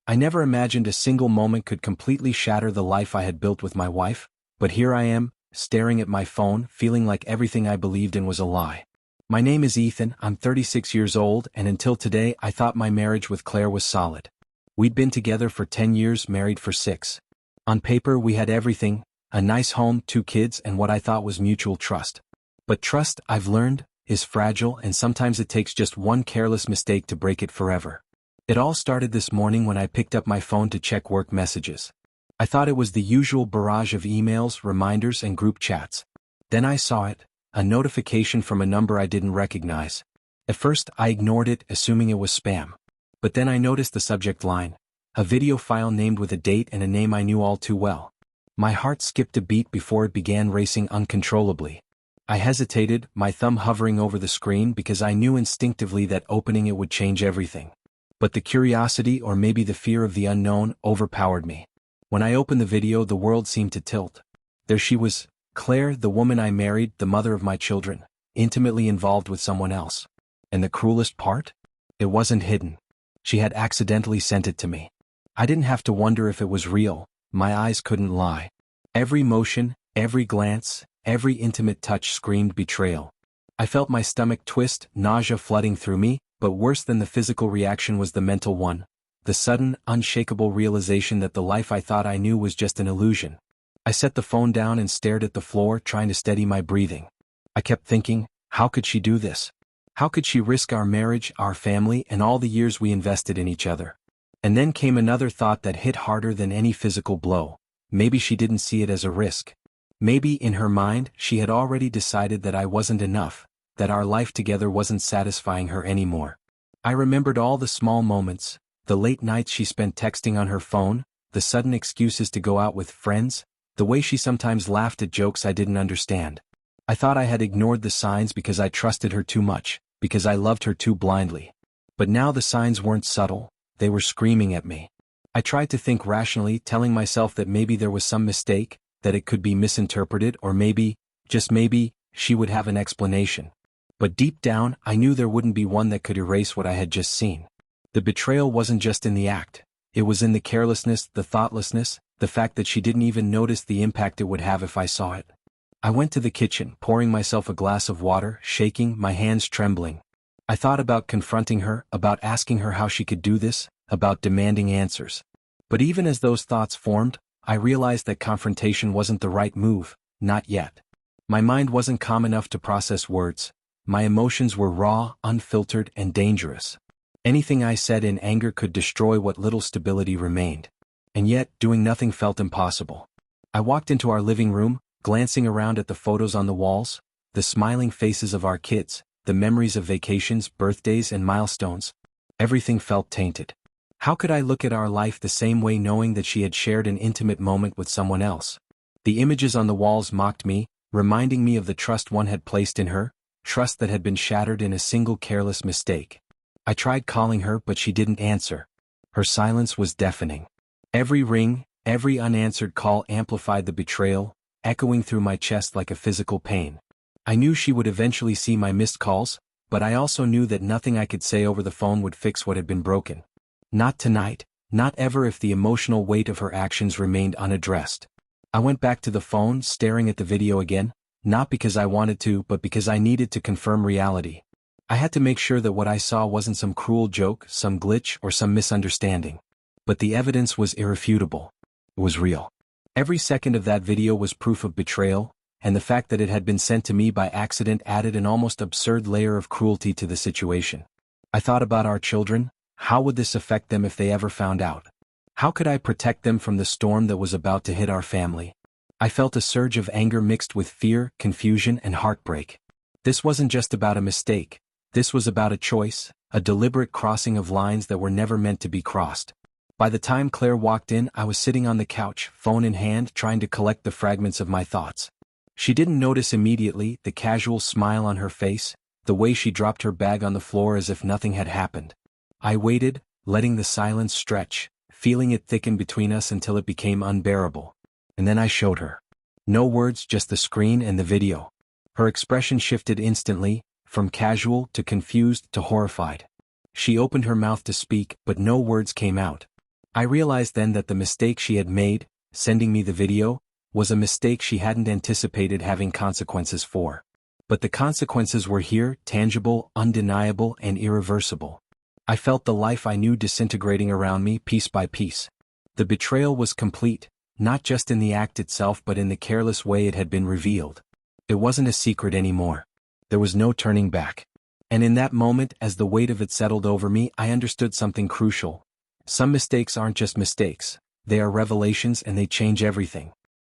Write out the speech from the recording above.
I never imagined a single moment could completely shatter the life I had built with my wife, but here I am, staring at my phone, feeling like everything I believed in was a lie. My name is Ethan, I'm 36 years old, and until today I thought my marriage with Claire was solid. We'd been together for 10 years, married for 6. On paper we had everything, a nice home, 2 kids, and what I thought was mutual trust. But trust, I've learned, is fragile, and sometimes it takes just one careless mistake to break it forever. It all started this morning when I picked up my phone to check work messages. I thought it was the usual barrage of emails, reminders, and group chats. Then I saw it, a notification from a number I didn't recognize. At first, I ignored it, assuming it was spam. But then I noticed the subject line, a video file named with a date and a name I knew all too well. My heart skipped a beat before it began racing uncontrollably. I hesitated, my thumb hovering over the screen because I knew instinctively that opening it would change everything. But the curiosity, or maybe the fear of the unknown, overpowered me. When I opened the video, the world seemed to tilt. There she was, Claire, the woman I married, the mother of my children, intimately involved with someone else. And the cruelest part? It wasn't hidden. She had accidentally sent it to me. I didn't have to wonder if it was real, my eyes couldn't lie. Every motion, every glance, every intimate touch screamed betrayal. I felt my stomach twist, nausea flooding through me, but worse than the physical reaction was the mental one. The sudden, unshakable realization that the life I thought I knew was just an illusion. I set the phone down and stared at the floor, trying to steady my breathing. I kept thinking, how could she do this? How could she risk our marriage, our family, and all the years we invested in each other? And then came another thought that hit harder than any physical blow. Maybe she didn't see it as a risk. Maybe, in her mind, she had already decided that I wasn't enough, that our life together wasn't satisfying her anymore. I remembered all the small moments, the late nights she spent texting on her phone, the sudden excuses to go out with friends, the way she sometimes laughed at jokes I didn't understand. I thought I had ignored the signs because I trusted her too much, because I loved her too blindly. But now the signs weren't subtle, they were screaming at me. I tried to think rationally, telling myself that maybe there was some mistake, that it could be misinterpreted, or maybe, just maybe, she would have an explanation. But deep down, I knew there wouldn't be one that could erase what I had just seen. The betrayal wasn't just in the act. It was in the carelessness, the thoughtlessness, the fact that she didn't even notice the impact it would have if I saw it. I went to the kitchen, pouring myself a glass of water, shaking, my hands trembling. I thought about confronting her, about asking her how she could do this, about demanding answers. But even as those thoughts formed, I realized that confrontation wasn't the right move, not yet. My mind wasn't calm enough to process words. My emotions were raw, unfiltered, and dangerous. Anything I said in anger could destroy what little stability remained. And yet, doing nothing felt impossible. I walked into our living room, glancing around at the photos on the walls, the smiling faces of our kids, the memories of vacations, birthdays, and milestones. Everything felt tainted. How could I look at our life the same way knowing that she had shared an intimate moment with someone else? The images on the walls mocked me, reminding me of the trust one had placed in her, trust that had been shattered in a single careless mistake. I tried calling her, but she didn't answer. Her silence was deafening. Every ring, every unanswered call amplified the betrayal, echoing through my chest like a physical pain. I knew she would eventually see my missed calls, but I also knew that nothing I could say over the phone would fix what had been broken. Not tonight, not ever, if the emotional weight of her actions remained unaddressed. I went back to the phone, staring at the video again, not because I wanted to, but because I needed to confirm reality. I had to make sure that what I saw wasn't some cruel joke, some glitch, or some misunderstanding. But the evidence was irrefutable. It was real. Every second of that video was proof of betrayal, and the fact that it had been sent to me by accident added an almost absurd layer of cruelty to the situation. I thought about our children. How would this affect them if they ever found out? How could I protect them from the storm that was about to hit our family? I felt a surge of anger mixed with fear, confusion, and heartbreak. This wasn't just about a mistake. This was about a choice, a deliberate crossing of lines that were never meant to be crossed. By the time Claire walked in, I was sitting on the couch, phone in hand, trying to collect the fragments of my thoughts. She didn't notice immediately, the casual smile on her face, the way she dropped her bag on the floor as if nothing had happened. I waited, letting the silence stretch, feeling it thicken between us until it became unbearable. And then I showed her. No words, just the screen and the video. Her expression shifted instantly, from casual to confused to horrified. She opened her mouth to speak, but no words came out. I realized then that the mistake she had made, sending me the video, was a mistake she hadn't anticipated having consequences for. But the consequences were here, tangible, undeniable, and irreversible. I felt the life I knew disintegrating around me piece by piece. The betrayal was complete, not just in the act itself but in the careless way it had been revealed. It wasn't a secret anymore. There was no turning back. And in that moment, as the weight of it settled over me, I understood something crucial. Some mistakes aren't just mistakes, they are revelations and they change everything.